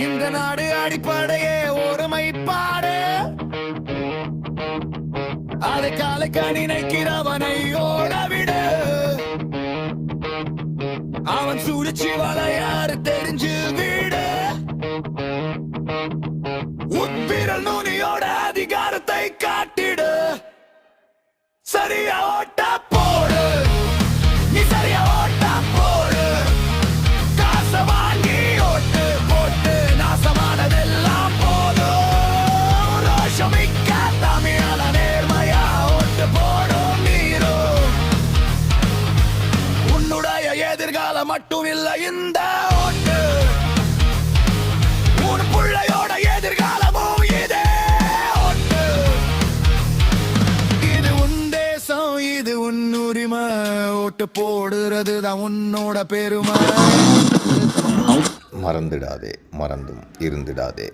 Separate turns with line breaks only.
இந்த நாடு அடிப்படையே ஒருமைப்பாடு. அதை காலைக்க நினைக்கிறவனை ஓடவிடு. அவன் சுழிச்சு வளையாறு தெரிஞ்சு வீடு. உட்பிரல் நுனியோட அதிகாரத்தை காட்டிடு. சரியா ஓட்ட போடு, நீ சரியா ஓட்ட போடு. காசை வாங்கி ஓட்டு போட்டு நாசமானதெல்லாம் போதும். ரோஷமிக்க தமிழால நேர்மையா ஓட்டு போடும் நீரோ. உன்னுடைய எதிர்காலம் மட்டும் இல்லை இந்த ஓட்டு. உன் பிள்ளையோட எதிர்காலமும் இதே ஓட்டு. இது உன் தேசம், இது உன் உரிமை. ஓட்டு போடுறது தான் உன்னோட பெருமை.
மறந்துடாதே, மறந்தும் இருந்துடாதே.